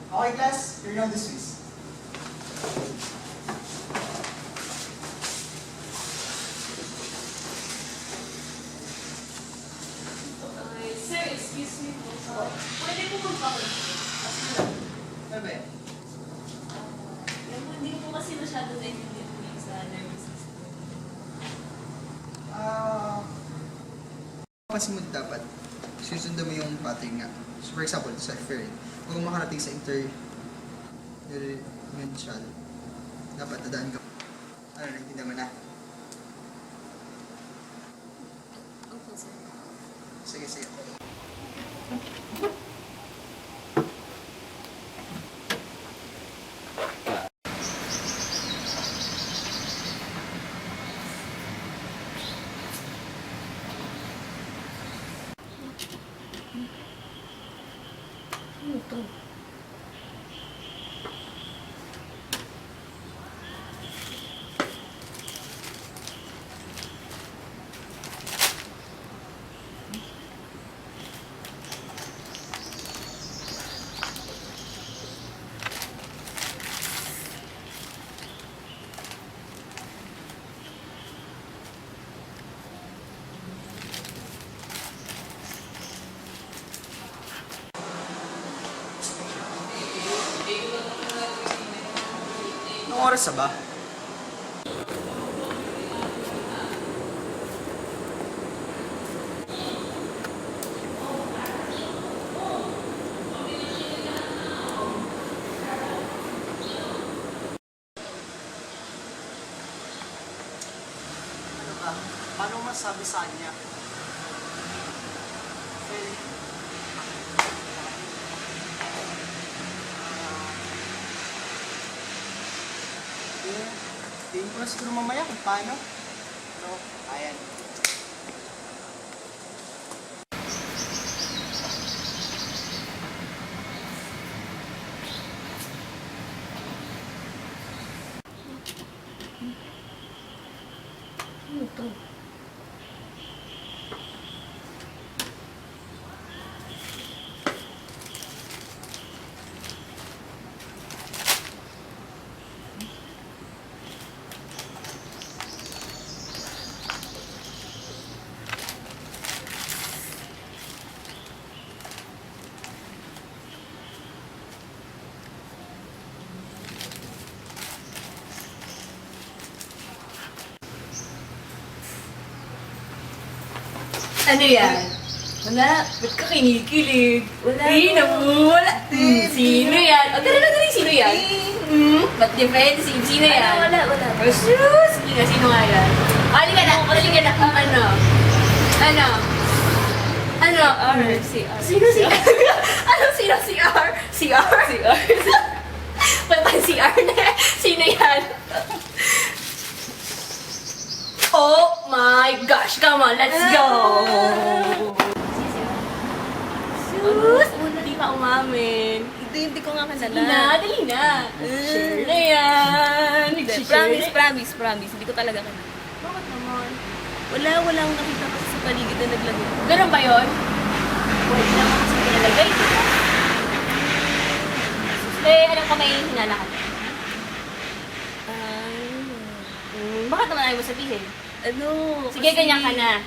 Okay, class, you're now dismissed. Sir, excuse me po. Pwede po magpakulit. Ano ba yan? Hindi ko po kasi masyado naiintindihan po yung sa nervous system. Pansin mo dapat, susundan mo yung pattern nga. So, for example, sa referring, kung makarating sa interventional, dapat dadaan ka. Ano, nagtinda mo na? Opo, sir. Sige, sige. Ano to? Anong oras na ba? Ano ba? Paano masabi sa kanya? Well, tingin ko na siguro mamaya kung paano. Pero, ayan. Ano to? Ano yan? Wala. Ba't ka kinikilig? Wala. Wala. Sino yan? O, tara na, sino yan? Ba't defensive? Sino yan? Wala. Oh, sus! Sige nga, sino nga yan? Halika na. Ano? Si R. Sino si R? Anong sino si R? Si R? Wala tayong si R na. Sino yan? Oh my gosh! Come on, let's go! Sus! Hindi pa umamin. Hindi ko nga Dali kanala. na. Share na yan. Promise. Hindi ko talaga kanala. Bakit naman? Wala akong nakita kasi sa paligid na naglagay. Ganun ba yun? Pwede naman kasi pinalagay. Alam ko may hinala ka. Bakit naman ayaw mo sabihin? Ano? Sige, ganyan ka na.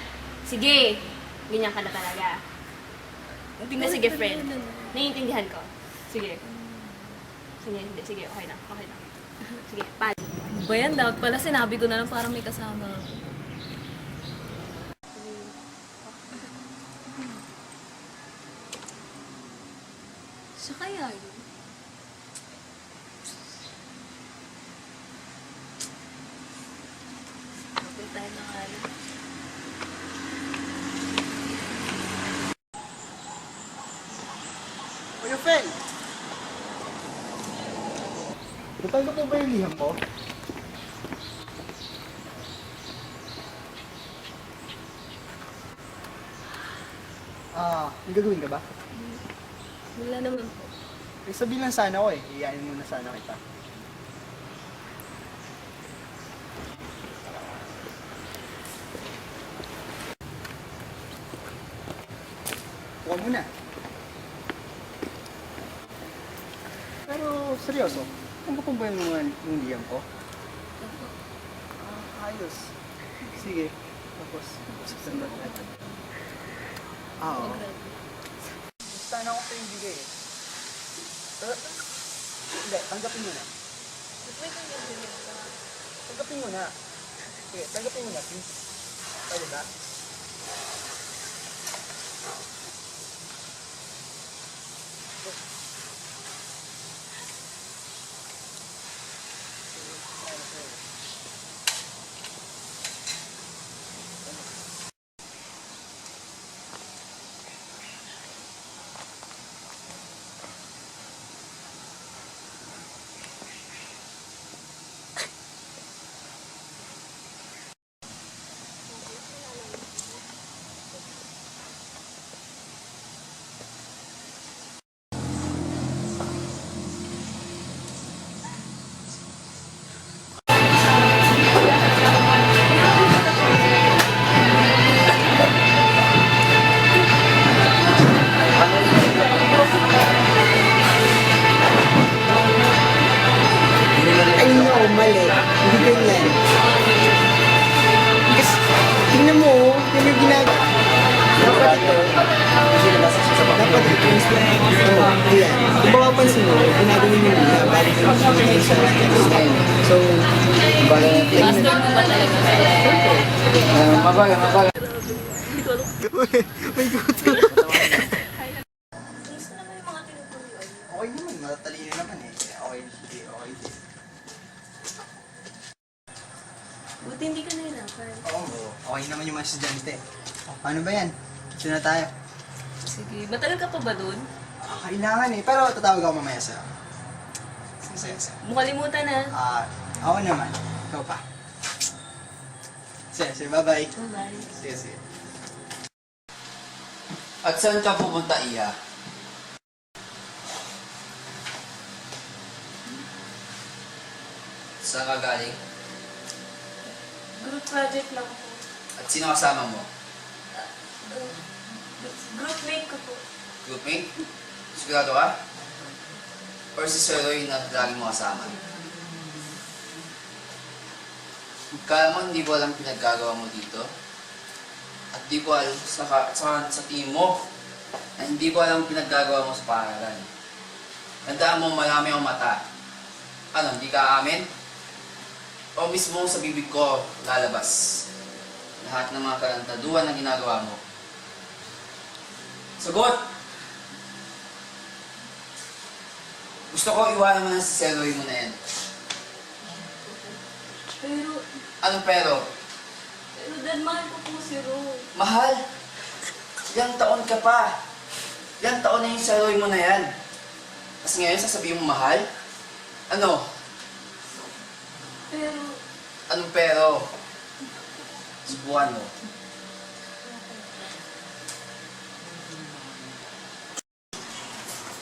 Sige, ganyan ka na talaga. Hindi Sige, friend. Naiintindihan ko. Sige. Sige, okay na. Sige, pad. Ba yan? Dapat pala sinabi ko na lang parang may kasama ako. Siya kaya yun? Tayo na nga lang. Kuya Fel! Total na po ba yung liham mo? May gagawin ka ba? Wala naman po. Eh, sabihin lang sana ko eh. Iyanin muna sana kita. Huwag mo na. Oh, seryoso? Ano ba ba yung liyam ko? Ayos. Sige. Tapos, September 11. Oo. Sana ako pa yung bigay eh. Hindi, tanggapin mo na. Tanggapin mo na. Sige, tanggapin mo na, please. Pwede ba? Ay no, mali. Hindi ganyan. Kasi, tingnan mo, yun yung ginagawa. Dapat ito. Dapat ito. Ayan. Kung mapapansin mo, ginagawa niyo na balik yung sa style. So, Master mo ba talaga? mabaga. May gusto. Gusto naman yung mga tinuturuan. Okay naman, matatalino naman eh. Okay, sige, okay. Buti hindi ka nahirapan. Oo, okay naman yung mga estudyante. Paano ba yan? Sino na tayo? Sige, matagal ka pa ba dun? Kailangan eh, pero tatawag ako mamaya sa'yo. Sige. Mukalimutan na. Ako naman. Ikaw pa. Sige, bye-bye. Bye-bye. Sige. At saan ka pupunta, Iya? Saan ka galing? Group project lang po. At sino kasama mo? Groupmate ko po. Groupmate? Sigurado ka? Or si Sir Roy na lagi mo kasama? Kala mo hindi ko alam pinaggagawa mo dito? At di ko alam sa team mo na hindi ko alam pinaggagawa mo sa paaralan. Tandaan mo marami akong mata. Ano, hindi ka amin? O mismo sa bibig ko lalabas lahat ng mga karantaduan na ginagawa mo. Sagot! Gusto ko iwanan mo na si Seroy mo na yan. Pero, Anong pero? dad, mahal ko po si Ro. Mahal! Ilang taon ka pa. Ilang taon na yung Seroy mo na yan. Tapos ngayon sasabihin mo mahal? Ano? Pero, Anong pero? Subukan mo.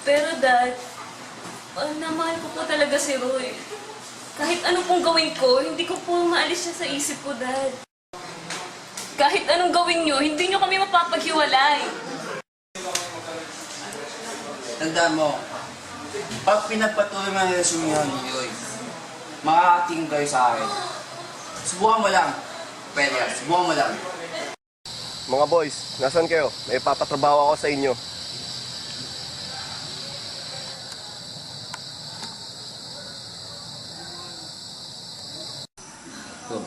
pero dad, mahal ko po talaga si Roy. Kahit ano pong gawin ko, hindi ko po maalis siya sa isip ko, dad. Kahit anong gawin nyo, hindi nyo kami mapapaghiwalay. Tandaan mo, pag pinagpatuloy mo ang resume ni Roy, makakating kayo sa akin. Subukan mo lang. Pwede, subukan mo lang. Mga boys, nasan kayo? May papatrabaho ako sa inyo. Go.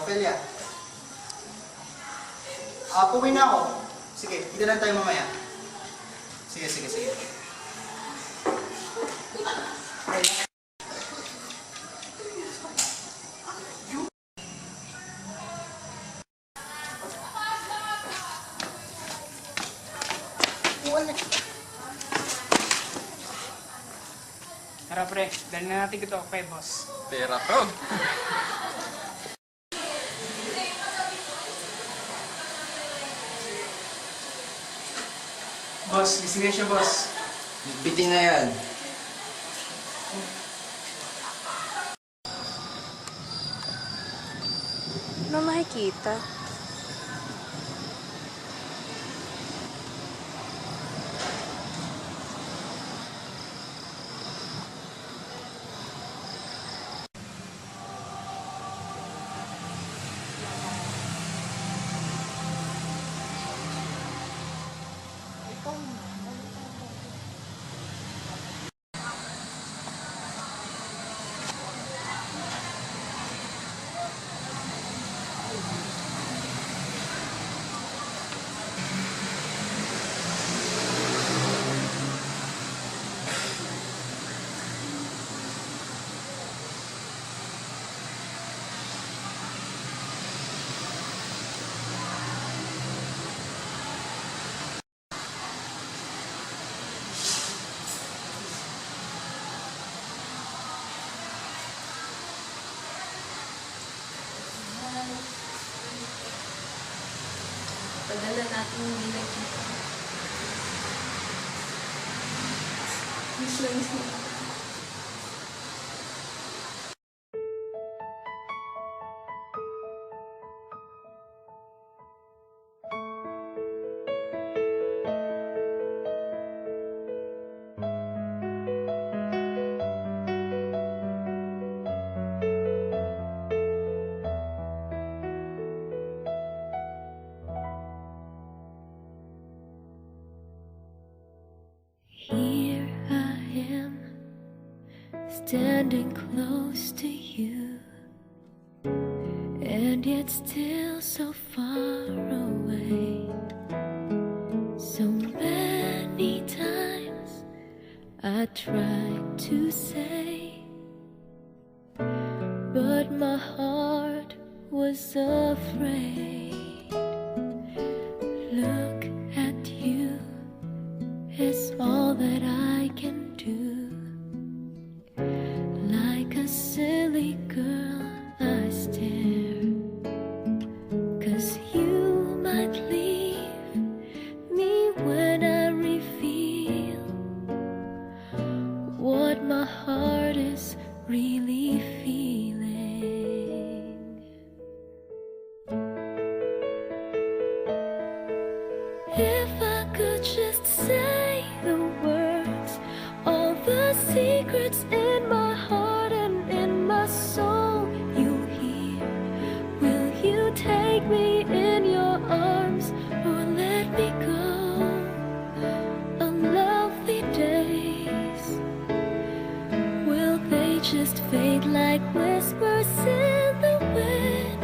Pelia. Puwi na ako. Sige, hindi lang tayo mamaya. Sige. Tara pre, dali na natin ito kay boss. Pera to. Boss, gising na siya boss. Bitin na yan. Ano makikita? Tagal na natin hindi nakita. Miss na miss na. Here I am, standing close to you, and yet still so far away. So many times I tried to say, but my heart was afraid. Look at you is all that I can do. Like a silly girl I stare, 'cause you might leave me when I reveal what my heart is really feeling. If I could just say the words, all the secrets in my heart and in my soul you hear, will you take me in your arms or let me go? Unlovely days, will they just fade like whispers in the wind?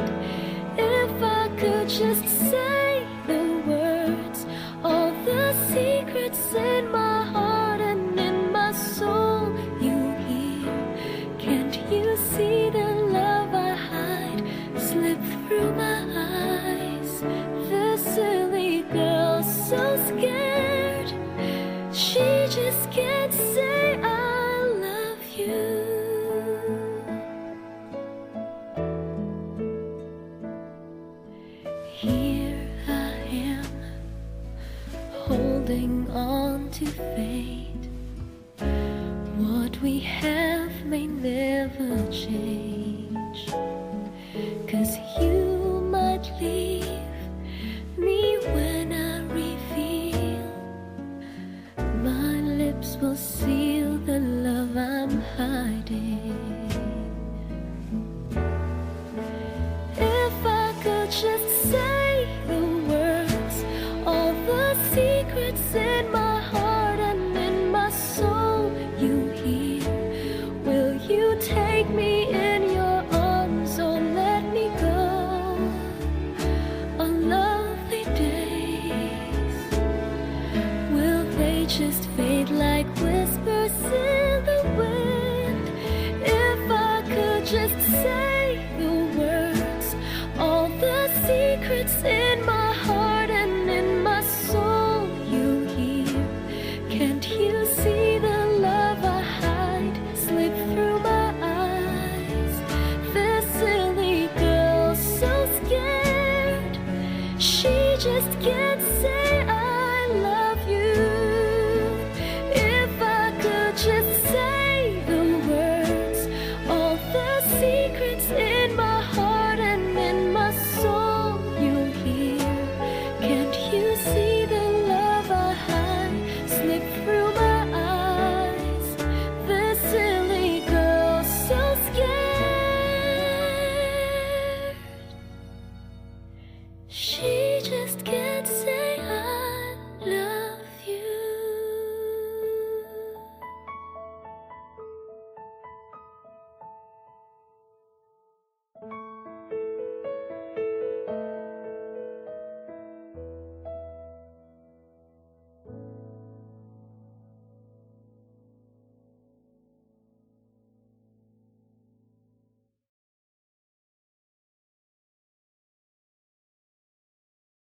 If I could just say the words, all the secrets in my heart and in my soul you hear, can't you see the love I hide slip through my eyes? This silly girl so scared, she just can't say I love you. Here I am, holding on to fate. What we have may never change, 'cause you might leave me when I reveal. My lips will seal the love I'm hiding. If I could just say the words, all the secrets in my heart and in my soul you hear, will you take me in your arms or let me go? On lovely days, will they just fade like whispers in the wind? If I could just say the words, all the secrets in my heart and in my soul you hear, can't you see the love I hide slip through my eyes? This silly girl so scared, she just can't say